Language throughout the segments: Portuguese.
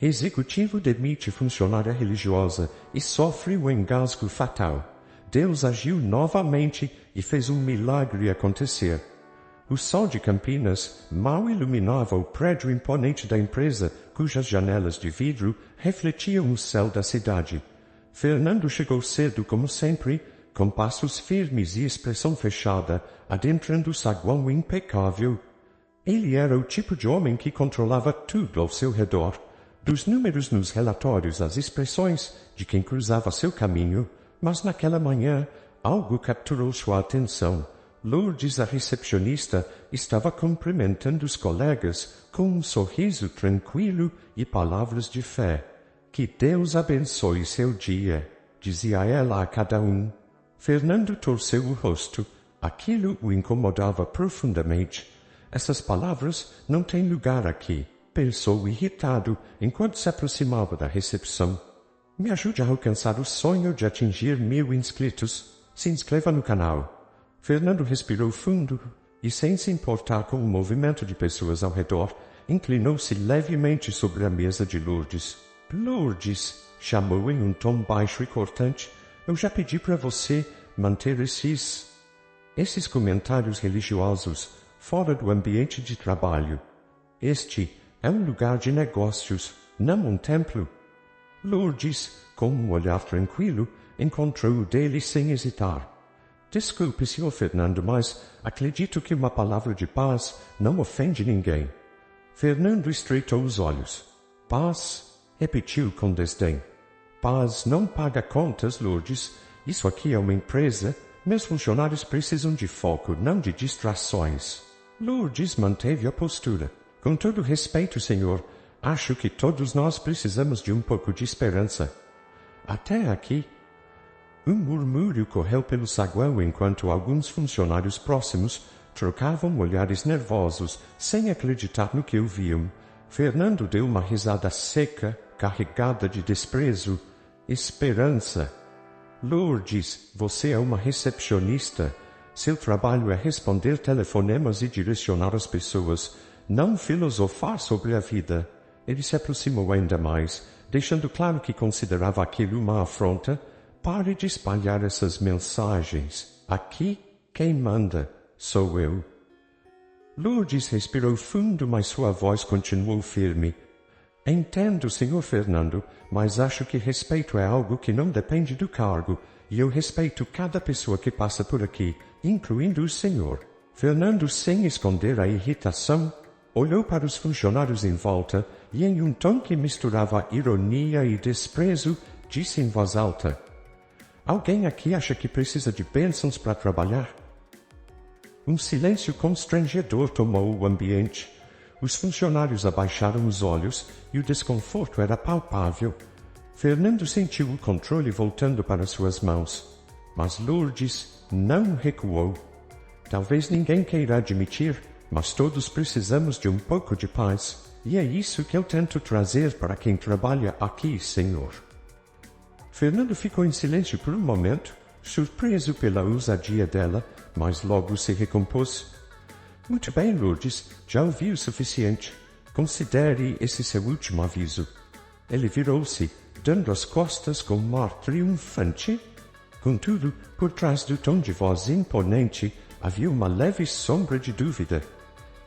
Executivo demite funcionária religiosa e sofre um engasgo fatal. Deus agiu novamente e fez um milagre acontecer. O sol de Campinas mal iluminava o prédio imponente da empresa, cujas janelas de vidro refletiam o céu da cidade. Fernando chegou cedo, como sempre, com passos firmes e expressão fechada, adentrando o saguão impecável. Ele era o tipo de homem que controlava tudo ao seu redor, dos números nos relatórios às expressões de quem cruzava seu caminho, mas naquela manhã algo capturou sua atenção. Lourdes, a recepcionista, estava cumprimentando os colegas com um sorriso tranquilo e palavras de fé. Que Deus abençoe seu dia, dizia ela a cada um. Fernando torceu o rosto. Aquilo o incomodava profundamente. Essas palavras não têm lugar aqui, pensou irritado enquanto se aproximava da recepção. Me ajude a alcançar o sonho de atingir 1000 inscritos. Se inscreva no canal. Fernando respirou fundo e, sem se importar com o movimento de pessoas ao redor, inclinou-se levemente sobre a mesa de Lourdes. Lourdes, chamou em um tom baixo e cortante, eu já pedi para você manter esses comentários religiosos fora do ambiente de trabalho. Este é um lugar de negócios, não um templo. Lourdes, com um olhar tranquilo, encontrou o dele sem hesitar. Desculpe, Sr. Fernando, mas acredito que uma palavra de paz não ofende ninguém. Fernando estreitou os olhos. Paz? Repetiu com desdém. Paz não paga contas, Lourdes. Isso aqui é uma empresa. Meus funcionários precisam de foco, não de distrações. Lourdes manteve a postura. Com todo respeito, senhor, acho que todos nós precisamos de um pouco de esperança. Até aqui. Um murmúrio correu pelo saguão enquanto alguns funcionários próximos trocavam olhares nervosos, sem acreditar no que ouviam. Fernando deu uma risada seca, carregada de desprezo. Esperança. Lourdes, você é uma recepcionista. Seu trabalho é responder telefonemas e direcionar as pessoas, não filosofar sobre a vida. Ele se aproximou ainda mais, deixando claro que considerava aquilo uma afronta. Pare de espalhar essas mensagens. Aqui, quem manda sou eu. Lourdes respirou fundo, mas sua voz continuou firme. Entendo, Sr. Fernando, mas acho que respeito é algo que não depende do cargo, e eu respeito cada pessoa que passa por aqui, incluindo o senhor. Fernando, sem esconder a irritação, olhou para os funcionários em volta e, em um tom que misturava ironia e desprezo, disse em voz alta: Alguém aqui acha que precisa de bênçãos para trabalhar? Um silêncio constrangedor tomou o ambiente. Os funcionários abaixaram os olhos e o desconforto era palpável. Fernando sentiu o controle voltando para suas mãos. Mas Lourdes não recuou. Talvez ninguém queira admitir, mas todos precisamos de um pouco de paz. E é isso que eu tento trazer para quem trabalha aqui, senhor. Fernando ficou em silêncio por um momento, surpreso pela ousadia dela, mas logo se recompôs. Muito bem, Lourdes, já ouvi o suficiente. Considere esse seu último aviso. Ele virou-se, dando as costas com um ar triunfante. Contudo, por trás do tom de voz imponente, havia uma leve sombra de dúvida.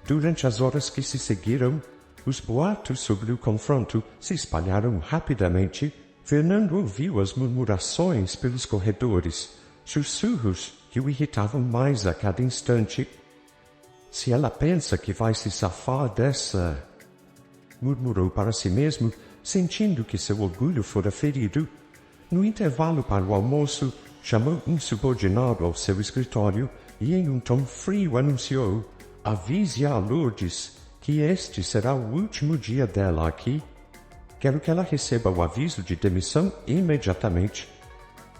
Durante as horas que se seguiram, os boatos sobre o confronto se espalharam rapidamente. Fernando ouviu as murmurações pelos corredores, sussurros que o irritavam mais a cada instante. Se ela pensa que vai se safar dessa... murmurou para si mesmo, sentindo que seu orgulho fora ferido. No intervalo para o almoço, chamou um subordinado ao seu escritório e, em um tom frio, anunciou: avise a Lourdes que este será o último dia dela aqui. Quero que ela receba o aviso de demissão imediatamente.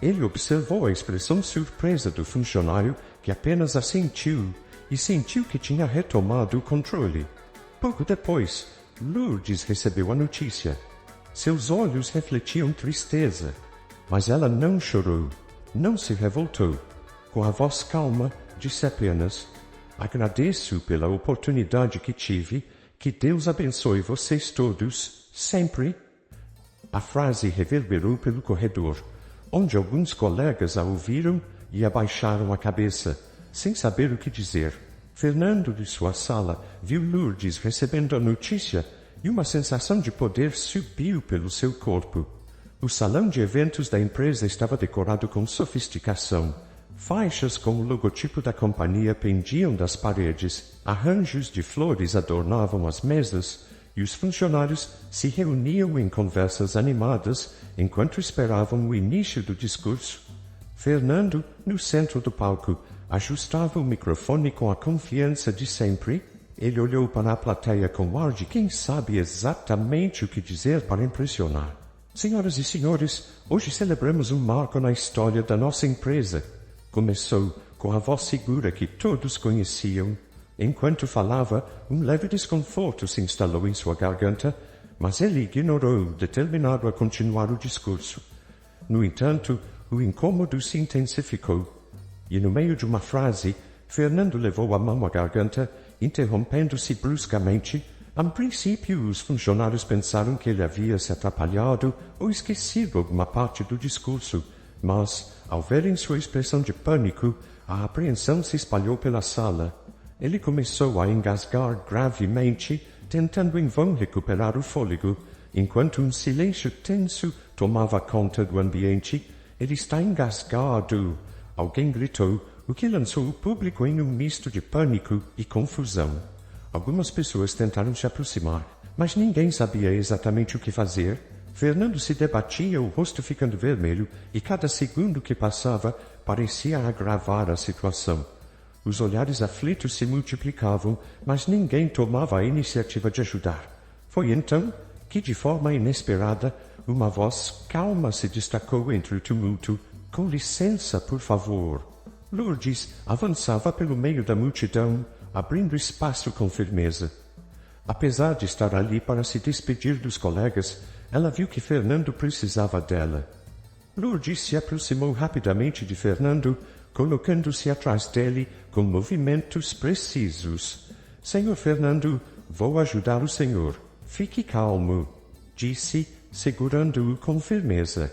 Ele observou a expressão surpresa do funcionário, que apenas assentiu, e sentiu que tinha retomado o controle. Pouco depois, Lourdes recebeu a notícia. Seus olhos refletiam tristeza, mas ela não chorou, não se revoltou. Com a voz calma, disse apenas: agradeço pela oportunidade que tive, que Deus abençoe vocês todos, sempre. A frase reverberou pelo corredor, onde alguns colegas a ouviram e abaixaram a cabeça, sem saber o que dizer. Fernando, de sua sala, viu Lourdes recebendo a notícia e uma sensação de poder subiu pelo seu corpo. O salão de eventos da empresa estava decorado com sofisticação. Faixas com o logotipo da companhia pendiam das paredes, arranjos de flores adornavam as mesas e os funcionários se reuniam em conversas animadas enquanto esperavam o início do discurso. Fernando, no centro do palco, ajustava o microfone com a confiança de sempre. Ele olhou para a plateia com ar de quem sabe exatamente o que dizer para impressionar. Senhoras e senhores, hoje celebramos um marco na história da nossa empresa. Começou com a voz segura que todos conheciam. Enquanto falava, um leve desconforto se instalou em sua garganta, mas ele ignorou, determinado a continuar o discurso. No entanto, o incômodo se intensificou, e no meio de uma frase, Fernando levou a mão à garganta, interrompendo-se bruscamente. A princípio, os funcionários pensaram que ele havia se atrapalhado ou esquecido alguma parte do discurso, mas, ao verem sua expressão de pânico, a apreensão se espalhou pela sala. Ele começou a engasgar gravemente, tentando em vão recuperar o fôlego, enquanto um silêncio tenso tomava conta do ambiente. Ele está engasgado! Alguém gritou, o que lançou o público em um misto de pânico e confusão. Algumas pessoas tentaram se aproximar, mas ninguém sabia exatamente o que fazer. Fernando se debatia, o rosto ficando vermelho, e cada segundo que passava parecia agravar a situação. Os olhares aflitos se multiplicavam, mas ninguém tomava a iniciativa de ajudar. Foi então que, de forma inesperada, uma voz calma se destacou entre o tumulto. Com licença, por favor. Lourdes avançava pelo meio da multidão, abrindo espaço com firmeza. Apesar de estar ali para se despedir dos colegas, ela viu que Fernando precisava dela. Lourdes se aproximou rapidamente de Fernando, colocando-se atrás dele com movimentos precisos. Senhor Fernando, vou ajudar o senhor. Fique calmo, disse, segurando-o com firmeza.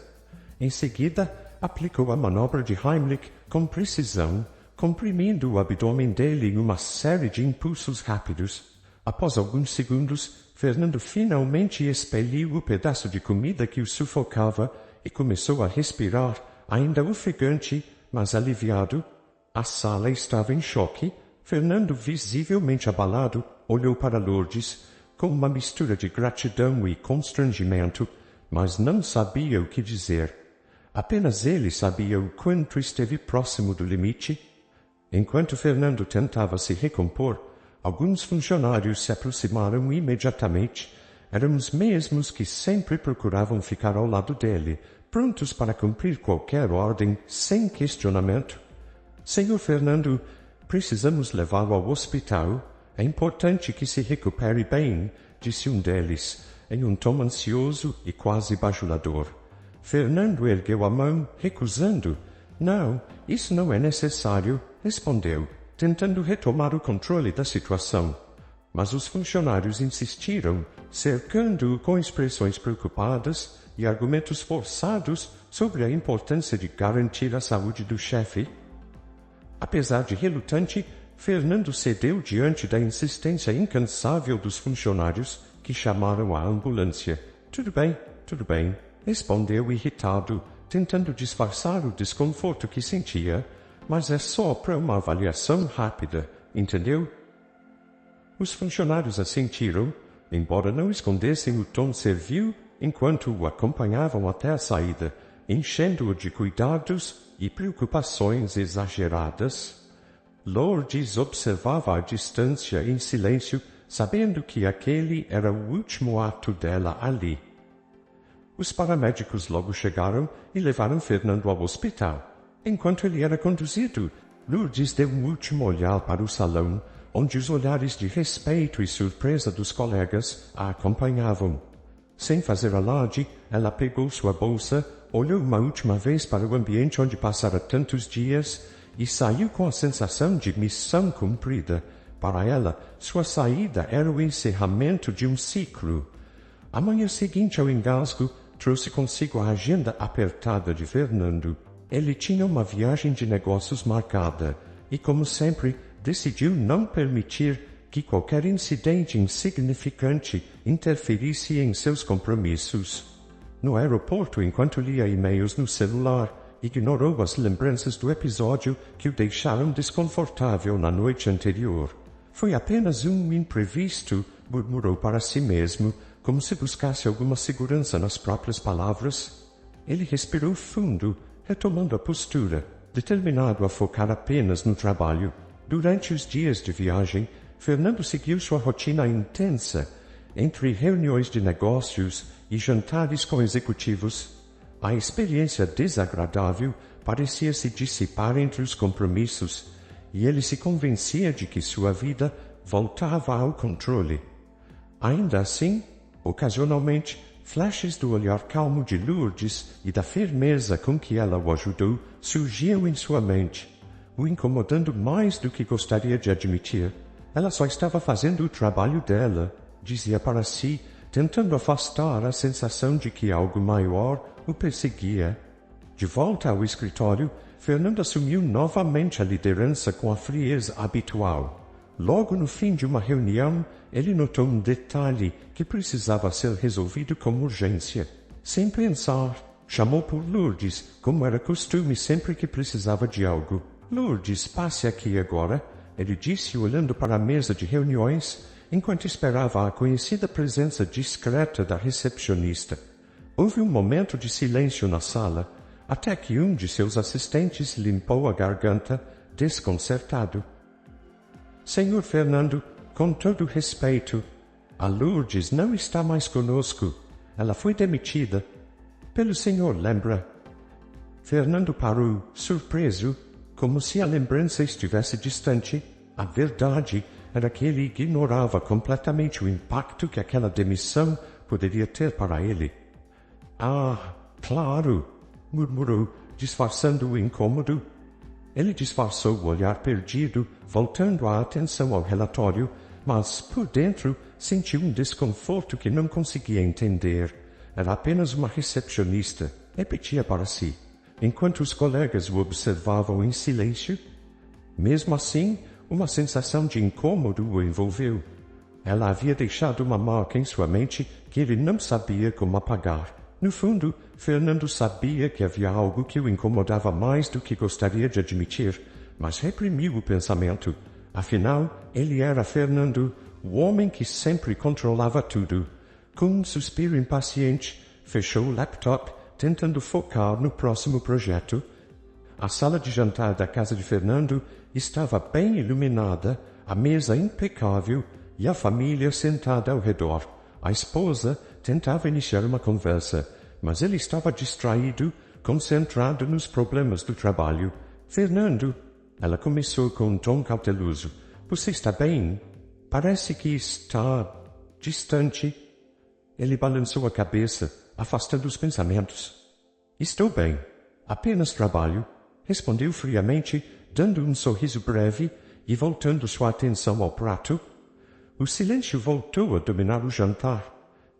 Em seguida, aplicou a manobra de Heimlich com precisão, comprimindo o abdômen dele em uma série de impulsos rápidos. Após alguns segundos, Fernando finalmente expeliu o pedaço de comida que o sufocava e começou a respirar, ainda ofegante, mas aliviado. A sala estava em choque. Fernando, visivelmente abalado, olhou para Lourdes com uma mistura de gratidão e constrangimento, mas não sabia o que dizer. Apenas ele sabia o quanto esteve próximo do limite. Enquanto Fernando tentava se recompor, alguns funcionários se aproximaram imediatamente. Eram os mesmos que sempre procuravam ficar ao lado dele, prontos para cumprir qualquer ordem, sem questionamento. Senhor Fernando, precisamos levá-lo ao hospital. É importante que se recupere bem, disse um deles, em um tom ansioso e quase bajulador. Fernando ergueu a mão, recusando. Não, isso não é necessário, respondeu, tentando retomar o controle da situação. Mas os funcionários insistiram, cercando-o com expressões preocupadas e argumentos forçados sobre a importância de garantir a saúde do chefe. Apesar de relutante, Fernando cedeu diante da insistência incansável dos funcionários, que chamaram a ambulância. Tudo bem, respondeu irritado, tentando disfarçar o desconforto que sentia, mas é só para uma avaliação rápida, entendeu? Os funcionários assentiram, embora não escondessem o tom servil, enquanto o acompanhavam até a saída, enchendo-o de cuidados e preocupações exageradas. Lourdes observava à distância em silêncio, sabendo que aquele era o último ato dela ali. Os paramédicos logo chegaram e levaram Fernando ao hospital. Enquanto ele era conduzido, Lourdes deu um último olhar para o salão, onde os olhares de respeito e surpresa dos colegas a acompanhavam. Sem fazer alarde, ela pegou sua bolsa, olhou uma última vez para o ambiente onde passara tantos dias e saiu com a sensação de missão cumprida. Para ela, sua saída era o encerramento de um ciclo. A manhã seguinte ao engasgo, trouxe consigo a agenda apertada de Fernando. Ele tinha uma viagem de negócios marcada e, como sempre, decidiu não permitir que qualquer incidente insignificante interferisse em seus compromissos. No aeroporto, enquanto lia e-mails no celular, ignorou as lembranças do episódio que o deixaram desconfortável na noite anterior. Foi apenas um imprevisto, murmurou para si mesmo, como se buscasse alguma segurança nas próprias palavras. Ele respirou fundo, retomando a postura, determinado a focar apenas no trabalho. Durante os dias de viagem, Fernando seguiu sua rotina intensa, entre reuniões de negócios e jantares com executivos. A experiência desagradável parecia se dissipar entre os compromissos, e ele se convencia de que sua vida voltava ao controle. Ainda assim, ocasionalmente, flashes do olhar calmo de Lourdes e da firmeza com que ela o ajudou surgiam em sua mente, o incomodando mais do que gostaria de admitir. Ela só estava fazendo o trabalho dela, dizia para si, tentando afastar a sensação de que algo maior o perseguia. De volta ao escritório, Fernando assumiu novamente a liderança com a frieza habitual. Logo no fim de uma reunião, ele notou um detalhe que precisava ser resolvido com urgência. Sem pensar, chamou por Lourdes, como era costume sempre que precisava de algo. Lourdes, passe aqui agora, ele disse olhando para a mesa de reuniões, enquanto esperava a conhecida presença discreta da recepcionista. Houve um momento de silêncio na sala, até que um de seus assistentes limpou a garganta, desconcertado. Senhor Fernando, com todo respeito, a Lourdes não está mais conosco. Ela foi demitida. Pelo senhor lembra? Fernando parou, surpreso, como se a lembrança estivesse distante. A verdade era que ele ignorava completamente o impacto que aquela demissão poderia ter para ele. Ah, claro, murmurou, disfarçando o incômodo. Ele disfarçou o olhar perdido, voltando a atenção ao relatório, mas, por dentro, sentiu um desconforto que não conseguia entender. Era apenas uma recepcionista, repetia para si, enquanto os colegas o observavam em silêncio. Mesmo assim, uma sensação de incômodo o envolveu. Ela havia deixado uma marca em sua mente que ele não sabia como apagar. No fundo, Fernando sabia que havia algo que o incomodava mais do que gostaria de admitir, mas reprimiu o pensamento. Afinal, ele era Fernando, o homem que sempre controlava tudo. Com um suspiro impaciente, fechou o laptop, tentando focar no próximo projeto. A sala de jantar da casa de Fernando estava bem iluminada, a mesa impecável e a família sentada ao redor. A esposa tentava iniciar uma conversa, mas ele estava distraído, concentrado nos problemas do trabalho. Fernando, ela começou com um tom cauteloso. Você está bem? Parece que está distante. Ele balançou a cabeça, afastando os pensamentos. Estou bem. Apenas trabalho, respondeu friamente, dando um sorriso breve e voltando sua atenção ao prato. O silêncio voltou a dominar o jantar.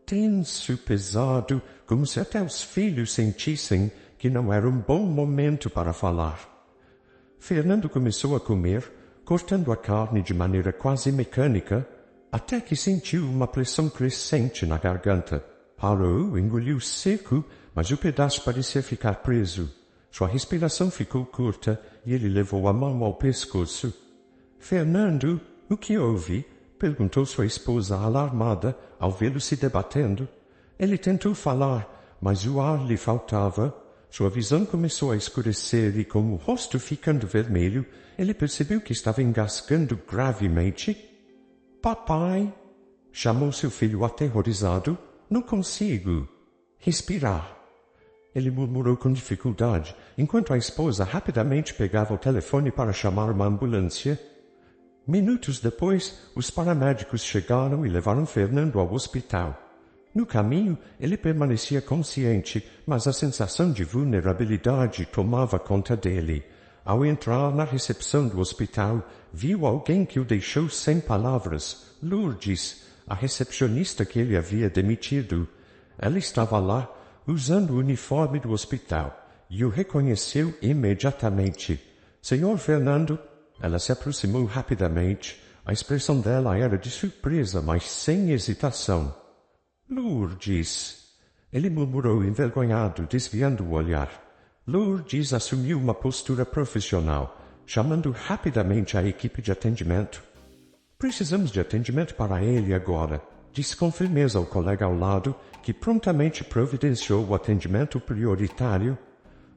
Tenso, pesado, como se até os filhos sentissem que não era um bom momento para falar. Fernando começou a comer, cortando a carne de maneira quase mecânica, até que sentiu uma pressão crescente na garganta. Parou, engoliu seco, mas o pedaço parecia ficar preso. Sua respiração ficou curta e ele levou a mão ao pescoço. Fernando, o que houve? Perguntou sua esposa alarmada ao vê-lo se debatendo. Ele tentou falar, mas o ar lhe faltava. Sua visão começou a escurecer e, com o rosto ficando vermelho, ele percebeu que estava engasgando gravemente. Papai! Chamou seu filho aterrorizado. Não consigo respirar. Ele murmurou com dificuldade, enquanto a esposa rapidamente pegava o telefone para chamar uma ambulância. Minutos depois, os paramédicos chegaram e levaram Fernando ao hospital. No caminho, ele permanecia consciente, mas a sensação de vulnerabilidade tomava conta dele. Ao entrar na recepção do hospital, viu alguém que o deixou sem palavras. Lourdes, a recepcionista que ele havia demitido. Ela estava lá, usando o uniforme do hospital, e o reconheceu imediatamente. Senhor Fernando, ela se aproximou rapidamente. A expressão dela era de surpresa, mas sem hesitação. Lourdes! Ele murmurou envergonhado, desviando o olhar. Lourdes assumiu uma postura profissional, chamando rapidamente a equipe de atendimento. Precisamos de atendimento para ele agora, disse com firmeza ao colega ao lado, que prontamente providenciou o atendimento prioritário.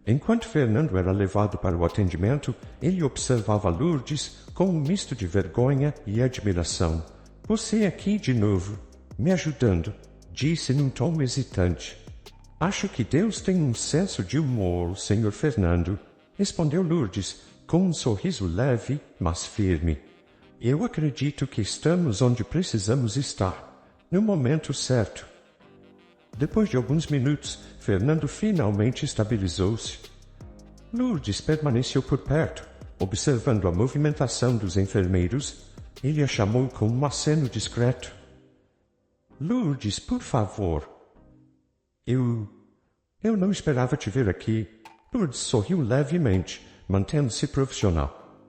Enquanto Fernando era levado para o atendimento, ele observava Lourdes com um misto de vergonha e admiração. Você aqui de novo, me ajudando, disse num tom hesitante. Acho que Deus tem um senso de humor, Sr. Fernando, respondeu Lourdes, com um sorriso leve, mas firme. Eu acredito que estamos onde precisamos estar, no momento certo. Depois de alguns minutos, Fernando finalmente estabilizou-se. Lourdes permaneceu por perto, observando a movimentação dos enfermeiros. Ele a chamou com um aceno discreto. Lourdes, por favor. Eu não esperava te ver aqui. Lourdes sorriu levemente, mantendo-se profissional.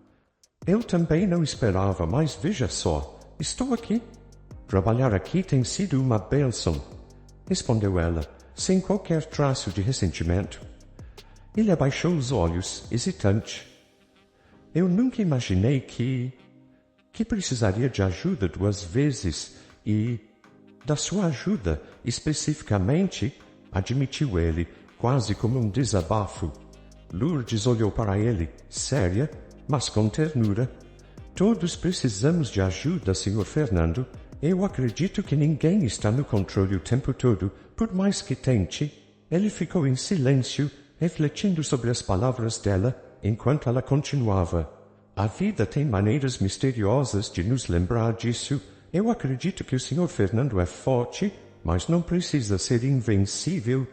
Eu também não esperava, mas veja só, estou aqui. Trabalhar aqui tem sido uma bênção, respondeu ela, sem qualquer traço de ressentimento. Ele abaixou os olhos, hesitante. Eu nunca imaginei que precisaria de ajuda 2 vezes e da sua ajuda, especificamente, admitiu ele, quase como um desabafo. Lourdes olhou para ele, séria, mas com ternura. Todos precisamos de ajuda, Sr. Fernando. Eu acredito que ninguém está no controle o tempo todo, por mais que tente. Ele ficou em silêncio, refletindo sobre as palavras dela, enquanto ela continuava. A vida tem maneiras misteriosas de nos lembrar disso. Eu acredito que o Sr. Fernando é forte, mas não precisa ser invencível.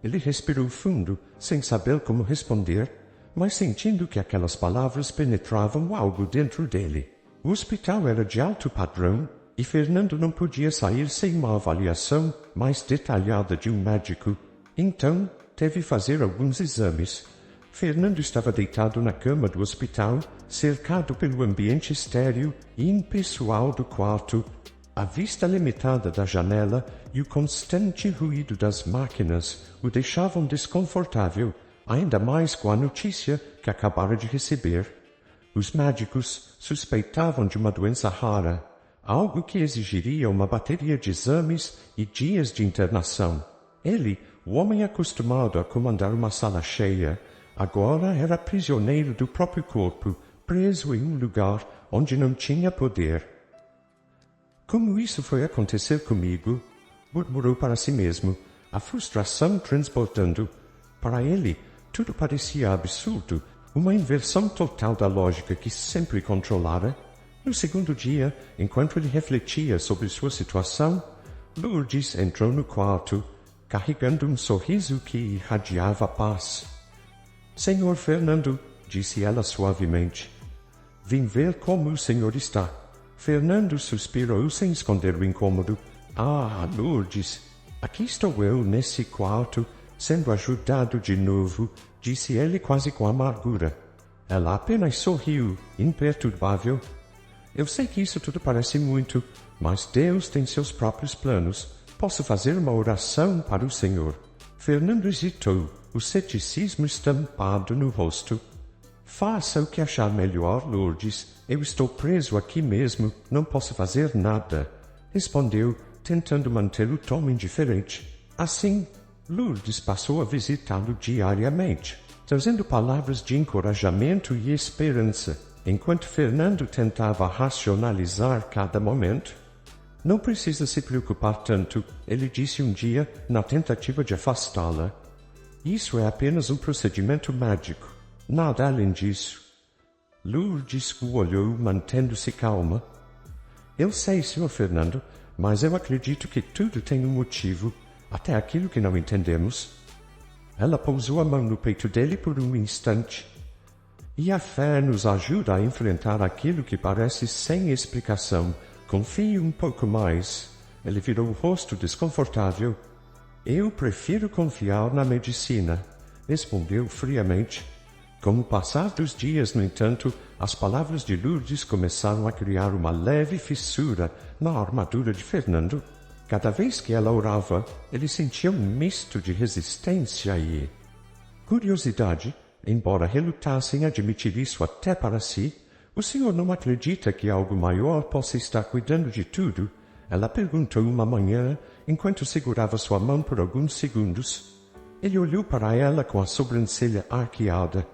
Ele respirou fundo, sem saber como responder, mas sentindo que aquelas palavras penetravam algo dentro dele. O hospital era de alto padrão, e Fernando não podia sair sem uma avaliação mais detalhada de um médico. Então, teve fazer alguns exames. Fernando estava deitado na cama do hospital, cercado pelo ambiente estéril e impessoal do quarto. A vista limitada da janela e o constante ruído das máquinas o deixavam desconfortável, ainda mais com a notícia que acabara de receber. Os médicos suspeitavam de uma doença rara, algo que exigiria uma bateria de exames e dias de internação. Ele, o homem acostumado a comandar uma sala cheia, agora era prisioneiro do próprio corpo, preso em um lugar onde não tinha poder. Como isso foi acontecer comigo? Murmurou para si mesmo, a frustração transbordando. Para ele, tudo parecia absurdo, uma inversão total da lógica que sempre controlara. No segundo dia, enquanto ele refletia sobre sua situação, Lourdes entrou no quarto, carregando um sorriso que irradiava paz. Senhor Fernando, disse ela suavemente, vim ver como o senhor está. Fernando suspirou sem esconder o incômodo. Ah, Lourdes, aqui estou eu nesse quarto, sendo ajudado de novo, disse ele quase com amargura. Ela apenas sorriu, imperturbável. Eu sei que isso tudo parece muito, mas Deus tem seus próprios planos. Posso fazer uma oração para o Senhor. Fernando hesitou, o ceticismo estampado no rosto. Faça o que achar melhor, Lourdes. Eu estou preso aqui mesmo, não posso fazer nada, respondeu, tentando manter o tom indiferente. Assim, Lourdes passou a visitá-lo diariamente, trazendo palavras de encorajamento e esperança, enquanto Fernando tentava racionalizar cada momento. Não precisa se preocupar tanto, ele disse um dia, na tentativa de afastá-la. Isso é apenas um procedimento médico, nada além disso. Lourdes o olhou, mantendo-se calma. Eu sei, Sr. Fernando, mas eu acredito que tudo tem um motivo, até aquilo que não entendemos. Ela pousou a mão no peito dele por um instante. E a fé nos ajuda a enfrentar aquilo que parece sem explicação. Confie um pouco mais. Ele virou o rosto desconfortável. Eu prefiro confiar na medicina, respondeu friamente. Com o passar dos dias, no entanto, as palavras de Lourdes começaram a criar uma leve fissura na armadura de Fernando. Cada vez que ela orava, ele sentia um misto de resistência e curiosidade. Embora relutasse em admitir isso até para si, o senhor não acredita que algo maior possa estar cuidando de tudo? Ela perguntou uma manhã, enquanto segurava sua mão por alguns segundos. Ele olhou para ela com a sobrancelha arqueada.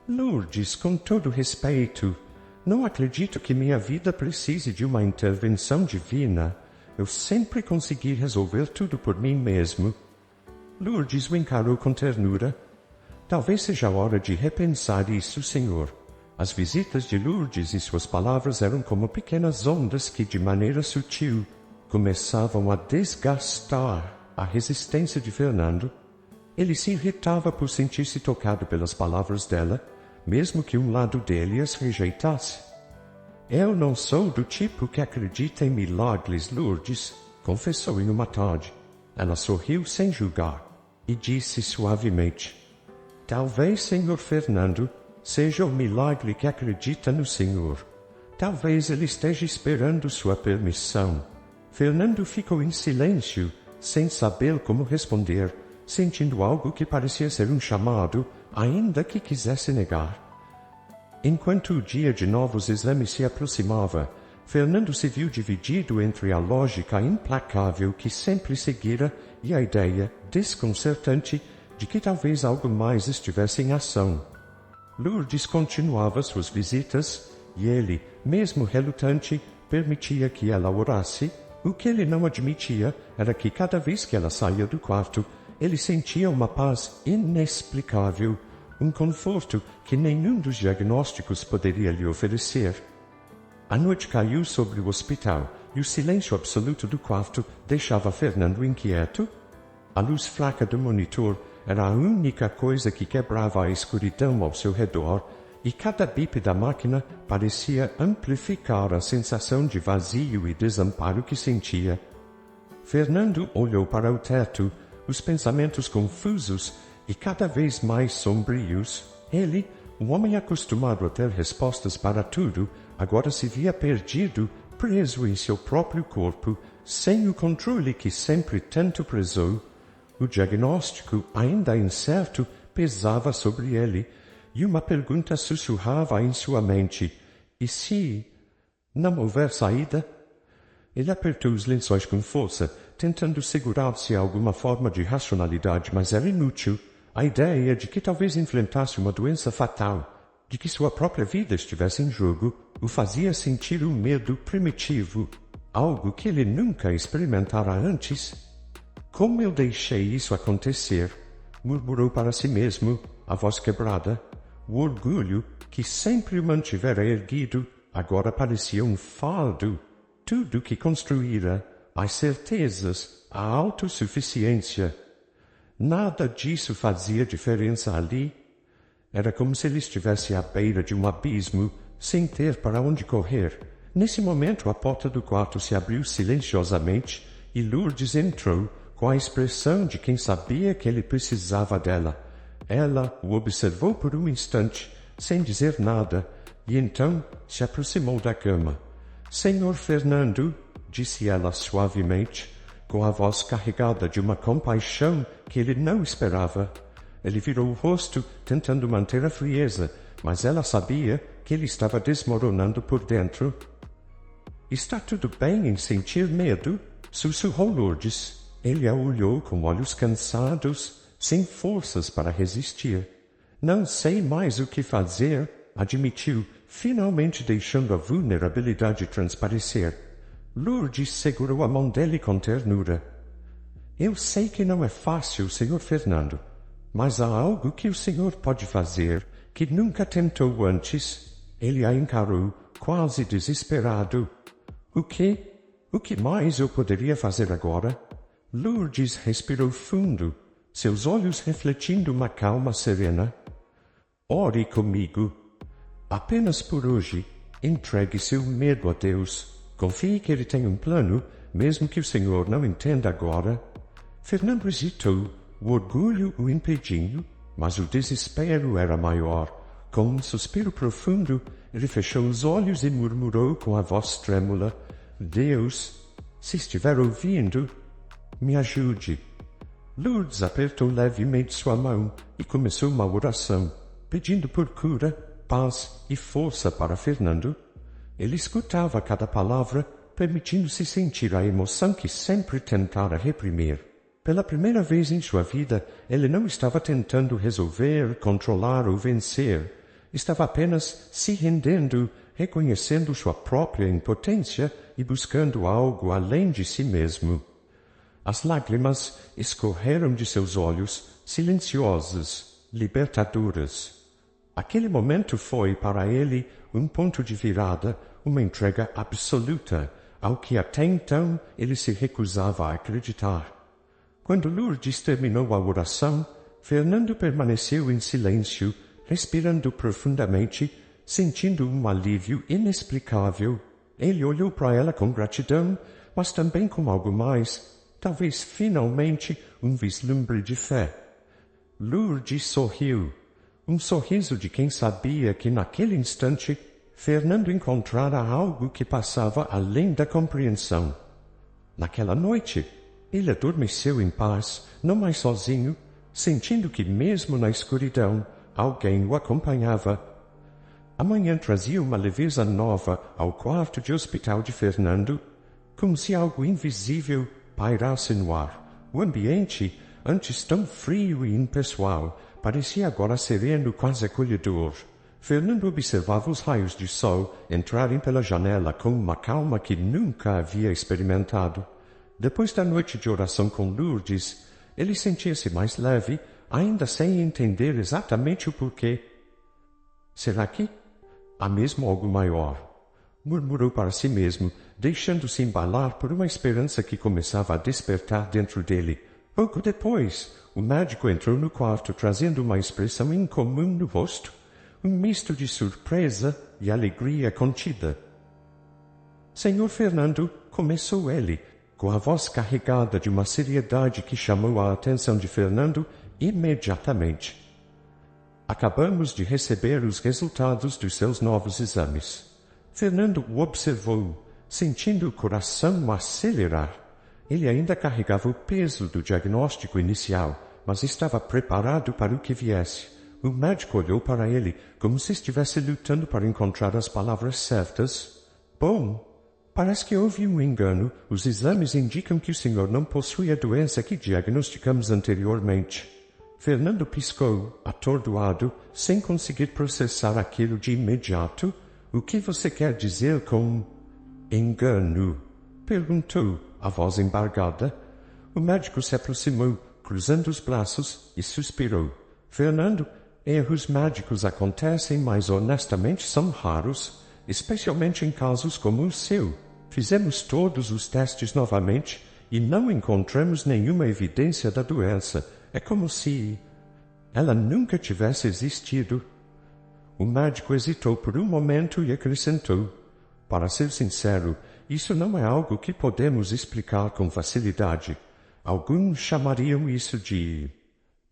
Lourdes, com todo respeito, não acredito que minha vida precise de uma intervenção divina. Eu sempre consegui resolver tudo por mim mesmo. Lourdes o encarou com ternura. Talvez seja hora de repensar isso, senhor. As visitas de Lourdes e suas palavras eram como pequenas ondas que, de maneira sutil, começavam a desgastar a resistência de Fernando. Ele se irritava por sentir-se tocado pelas palavras dela, mesmo que um lado dele as rejeitasse. Eu não sou do tipo que acredita em milagres, Lourdes, confessou em uma tarde. Ela sorriu sem julgar e disse suavemente: talvez, senhor Fernando, seja o milagre que acredita no senhor. Talvez ele esteja esperando sua permissão. Fernando ficou em silêncio, sem saber como responder, sentindo algo que parecia ser um chamado, ainda que quisesse negar. Enquanto o dia de novos exames se aproximava, Fernando se viu dividido entre a lógica implacável que sempre seguira e a ideia desconcertante de que talvez algo mais estivesse em ação. Lourdes continuava suas visitas e ele, mesmo relutante, permitia que ela orasse. O que ele não admitia era que cada vez que ela saía do quarto, ele sentia uma paz inexplicável, um conforto que nenhum dos diagnósticos poderia lhe oferecer. A noite caiu sobre o hospital e o silêncio absoluto do quarto deixava Fernando inquieto. A luz fraca do monitor era a única coisa que quebrava a escuridão ao seu redor, e cada bip da máquina parecia amplificar a sensação de vazio e desamparo que sentia. Fernando olhou para o teto, os pensamentos confusos e cada vez mais sombrios. Ele, um homem acostumado a ter respostas para tudo, agora se via perdido, preso em seu próprio corpo, sem o controle que sempre tanto prezou. O diagnóstico, ainda incerto, pesava sobre ele, e uma pergunta sussurrava em sua mente: e se não houver saída? Ele apertou os lençóis com força, tentando segurar-se a alguma forma de racionalidade, mas era inútil. A ideia de que talvez enfrentasse uma doença fatal, de que sua própria vida estivesse em jogo, o fazia sentir um medo primitivo, algo que ele nunca experimentara antes. Como eu deixei isso acontecer? Murmurou para si mesmo, a voz quebrada. O orgulho, que sempre o mantivera erguido, agora parecia um fardo. Tudo que construíra, as certezas, a autossuficiência, nada disso fazia diferença ali. Era como se ele estivesse à beira de um abismo, sem ter para onde correr. Nesse momento, a porta do quarto se abriu silenciosamente e Lourdes entrou, com a expressão de quem sabia que ele precisava dela. Ela o observou por um instante, sem dizer nada, e então se aproximou da cama. Senhor Fernando, disse ela suavemente, com a voz carregada de uma compaixão que ele não esperava. Ele virou o rosto, tentando manter a frieza, mas ela sabia que ele estava desmoronando por dentro. Está tudo bem em sentir medo? Sussurrou Lourdes. Ele a olhou com olhos cansados, sem forças para resistir. Não sei mais o que fazer, admitiu, finalmente deixando a vulnerabilidade transparecer. Lourdes segurou a mão dele com ternura. Eu sei que não é fácil, Sr. Fernando, mas há algo que o senhor pode fazer que nunca tentou antes. Ele a encarou, quase desesperado. O que? O que mais eu poderia fazer agora? Lourdes respirou fundo, seus olhos refletindo uma calma serena. Ore comigo. Apenas por hoje, entregue seu medo a Deus. Confie que Ele tem um plano, mesmo que o Senhor não entenda agora. Fernando hesitou. O orgulho o impedindo, mas o desespero era maior. Com um suspiro profundo, ele fechou os olhos e murmurou com a voz trêmula: Deus, se estiver ouvindo, me ajude. Lourdes apertou levemente sua mão e começou uma oração, pedindo por cura, paz e força para Fernando. Ele escutava cada palavra, permitindo-se sentir a emoção que sempre tentara reprimir. Pela primeira vez em sua vida, ele não estava tentando resolver, controlar ou vencer. Estava apenas se rendendo, reconhecendo sua própria impotência e buscando algo além de si mesmo. As lágrimas escorreram de seus olhos, silenciosas, libertadoras. Aquele momento foi, para ele, um ponto de virada, uma entrega absoluta, ao que até então ele se recusava a acreditar. Quando Lourdes terminou a oração, Fernando permaneceu em silêncio, respirando profundamente, sentindo um alívio inexplicável. Ele olhou para ela com gratidão, mas também com algo mais, talvez finalmente um vislumbre de fé. Lourdes sorriu, um sorriso de quem sabia que naquele instante Fernando encontrara algo que passava além da compreensão. Naquela noite, ele adormeceu em paz, não mais sozinho, sentindo que mesmo na escuridão alguém o acompanhava. A manhã trazia uma leveza nova ao quarto de hospital de Fernando, como se algo invisível pairasse no ar. O ambiente, antes tão frio e impessoal, parecia agora sereno, quase acolhedor. Fernando observava os raios de sol entrarem pela janela com uma calma que nunca havia experimentado. Depois da noite de oração com Lourdes, ele sentia-se mais leve, ainda sem entender exatamente o porquê. Será que há mesmo algo maior? Murmurou para si mesmo, deixando-se embalar por uma esperança que começava a despertar dentro dele. Pouco depois, o médico entrou no quarto trazendo uma expressão incomum no rosto, um misto de surpresa e alegria contida. Senhor Fernando, começou ele, com a voz carregada de uma seriedade que chamou a atenção de Fernando imediatamente. Acabamos de receber os resultados dos seus novos exames. Fernando o observou, sentindo o coração acelerar. Ele ainda carregava o peso do diagnóstico inicial, mas estava preparado para o que viesse. O médico olhou para ele, como se estivesse lutando para encontrar as palavras certas. Bom, parece que houve um engano. Os exames indicam que o senhor não possui a doença que diagnosticamos anteriormente. Fernando piscou, atordoado, sem conseguir processar aquilo de imediato. O que você quer dizer com engano? Perguntou, a voz embargada. O médico se aproximou, cruzando os braços, e suspirou. Fernando, erros médicos acontecem, mas honestamente são raros, especialmente em casos como o seu. Fizemos todos os testes novamente e não encontramos nenhuma evidência da doença. É como se ela nunca tivesse existido. O médico hesitou por um momento e acrescentou: para ser sincero, isso não é algo que podemos explicar com facilidade. Alguns chamariam isso de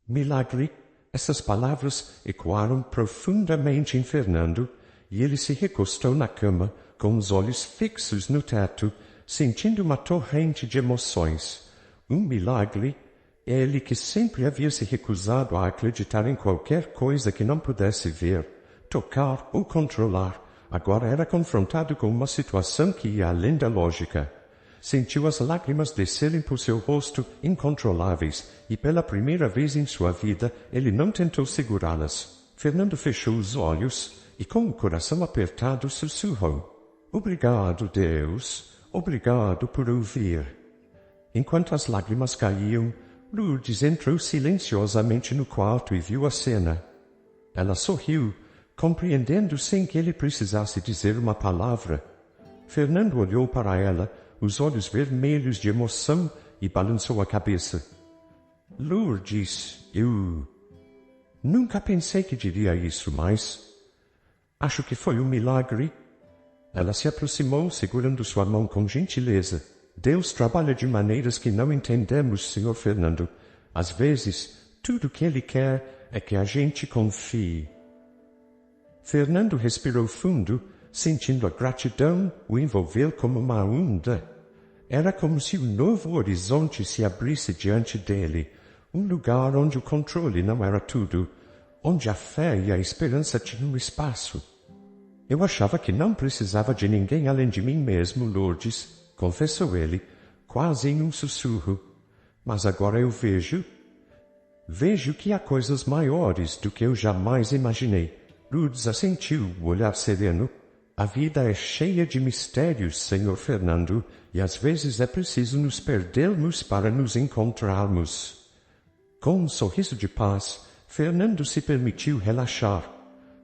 milagre. Essas palavras ecoaram profundamente em Fernando, e ele se recostou na cama, com os olhos fixos no teto, sentindo uma torrente de emoções. Um milagre? Ele que sempre havia se recusado a acreditar em qualquer coisa que não pudesse ver, tocar ou controlar, agora era confrontado com uma situação que ia além da lógica. Sentiu as lágrimas descerem por seu rosto, incontroláveis, e pela primeira vez em sua vida ele não tentou segurá-las. Fernando fechou os olhos e, com o coração apertado, sussurrou: Obrigado, Deus. Obrigado por ouvir. Enquanto as lágrimas caíam, Lourdes entrou silenciosamente no quarto e viu a cena. Ela sorriu, compreendendo sem que ele precisasse dizer uma palavra. Fernando olhou para ela, os olhos vermelhos de emoção, e balançou a cabeça. Lourdes, eu nunca pensei que diria isso, mas acho que foi um milagre. Ela se aproximou, segurando sua mão com gentileza. Deus trabalha de maneiras que não entendemos, Sr. Fernando. Às vezes, tudo o que Ele quer é que a gente confie. Fernando respirou fundo, sentindo a gratidão o envolver como uma onda. Era como se um novo horizonte se abrisse diante dele, um lugar onde o controle não era tudo, onde a fé e a esperança tinham espaço. Eu achava que não precisava de ninguém além de mim mesmo, Lourdes, confessou ele, quase em um sussurro. Mas agora eu vejo que há coisas maiores do que eu jamais imaginei. Lourdes assentiu, o olhar sereno. A vida é cheia de mistérios, Senhor Fernando, e às vezes é preciso nos perdermos para nos encontrarmos. Com um sorriso de paz, Fernando se permitiu relaxar.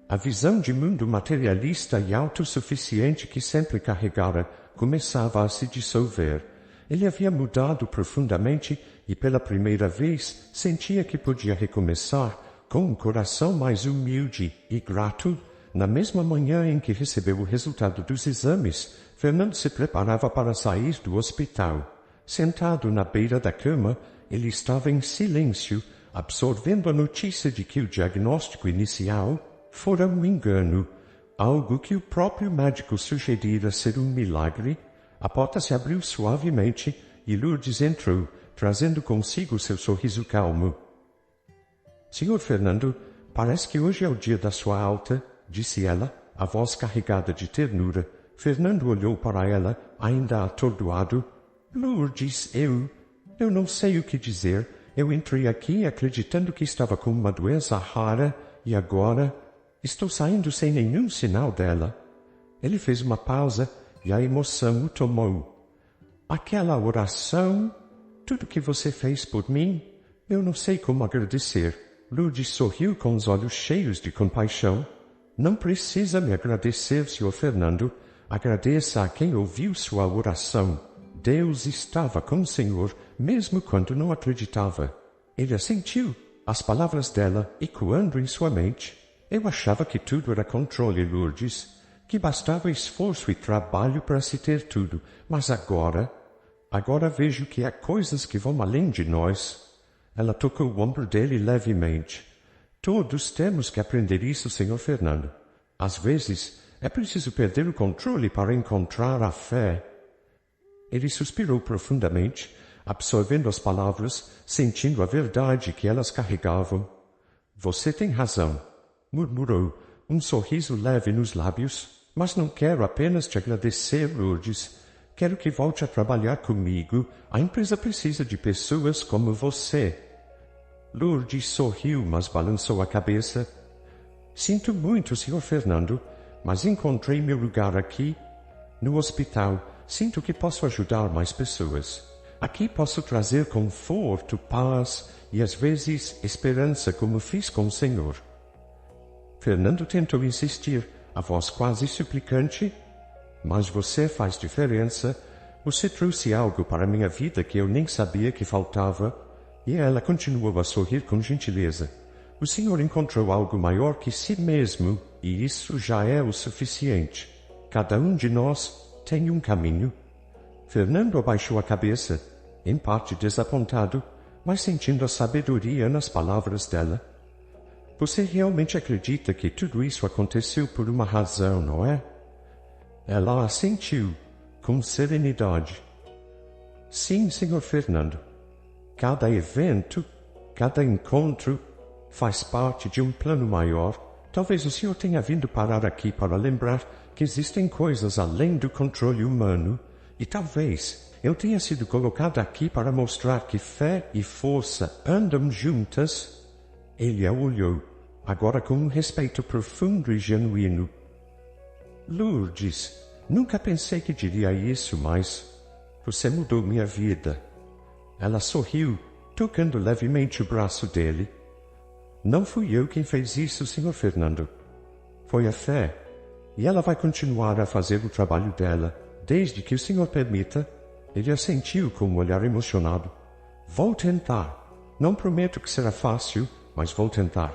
A visão de mundo materialista e autossuficiente que sempre carregara começava a se dissolver. Ele havia mudado profundamente e pela primeira vez sentia que podia recomeçar com um coração mais humilde e grato. Na mesma manhã em que recebeu o resultado dos exames, Fernando se preparava para sair do hospital. Sentado na beira da cama, ele estava em silêncio, absorvendo a notícia de que o diagnóstico inicial fora um engano, algo que o próprio médico sugerira ser um milagre. A porta se abriu suavemente e Lourdes entrou, trazendo consigo seu sorriso calmo. Senhor Fernando, parece que hoje é o dia da sua alta, disse ela, a voz carregada de ternura. Fernando olhou para ela, ainda atordoado. Lourdes, eu não sei o que dizer. Eu entrei aqui acreditando que estava com uma doença rara e agora estou saindo sem nenhum sinal dela. Ele fez uma pausa e a emoção o tomou. Aquela oração, tudo que você fez por mim, eu não sei como agradecer. Lourdes sorriu com os olhos cheios de compaixão. Não precisa me agradecer, Sr. Fernando. Agradeça a quem ouviu sua oração. Deus estava com o Senhor, mesmo quando não acreditava. Ele assentiu, as palavras dela ecoando em sua mente. Eu achava que tudo era controle, Lourdes, que bastava esforço e trabalho para se ter tudo, mas agora vejo que há coisas que vão além de nós. Ela tocou o ombro dele levemente. Todos temos que aprender isso, Sr. Fernando. Às vezes, é preciso perder o controle para encontrar a fé. Ele suspirou profundamente, absorvendo as palavras, sentindo a verdade que elas carregavam. Você tem razão, murmurou, um sorriso leve nos lábios. Mas não quero apenas te agradecer, Lourdes. Quero que volte a trabalhar comigo. A empresa precisa de pessoas como você. Lourdes sorriu, mas balançou a cabeça. Sinto muito, Sr. Fernando, mas encontrei meu lugar aqui. No hospital, sinto que posso ajudar mais pessoas. Aqui posso trazer conforto, paz e, às vezes, esperança, como fiz com o Senhor. Fernando tentou insistir, a voz quase suplicante. Mas você faz diferença. Você trouxe algo para minha vida que eu nem sabia que faltava. E ela continuou a sorrir com gentileza. O senhor encontrou algo maior que si mesmo, e isso já é o suficiente. Cada um de nós tem um caminho. Fernando abaixou a cabeça, em parte desapontado, mas sentindo a sabedoria nas palavras dela. Você realmente acredita que tudo isso aconteceu por uma razão, não é? Ela assentiu, com serenidade. Sim, Sr. Fernando. Cada evento, cada encontro, faz parte de um plano maior. Talvez o senhor tenha vindo parar aqui para lembrar que existem coisas além do controle humano. E talvez eu tenha sido colocado aqui para mostrar que fé e força andam juntas. Ele a olhou, agora com um respeito profundo e genuíno. Lourdes, nunca pensei que diria isso, mas você mudou minha vida. Ela sorriu, tocando levemente o braço dele. Não fui eu quem fez isso, Sr. Fernando. Foi a fé, e ela vai continuar a fazer o trabalho dela, desde que o senhor permita. Ele assentiu com um olhar emocionado. Vou tentar. Não prometo que será fácil, mas vou tentar.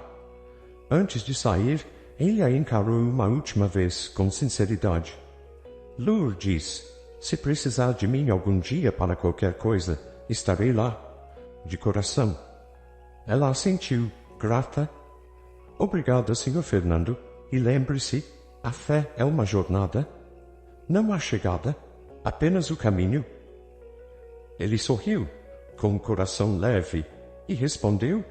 Antes de sair, ele a encarou uma última vez, com sinceridade. Lourdes, Se precisar de mim algum dia para qualquer coisa, estarei lá, de coração. Ela assentiu, grata. Obrigada, Sr. Fernando, e lembre-se, a fé é uma jornada, não a chegada, apenas o caminho. Ele sorriu, com o coração leve, e respondeu: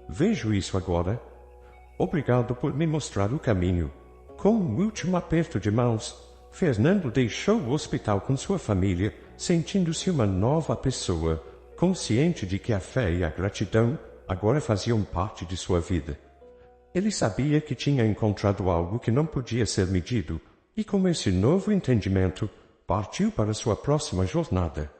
Vejo isso agora. Obrigado por me mostrar o caminho. Com um último aperto de mãos, Fernando deixou o hospital com sua família, sentindo-se uma nova pessoa, consciente de que a fé e a gratidão agora faziam parte de sua vida. Ele sabia que tinha encontrado algo que não podia ser medido, e com esse novo entendimento, partiu para sua próxima jornada.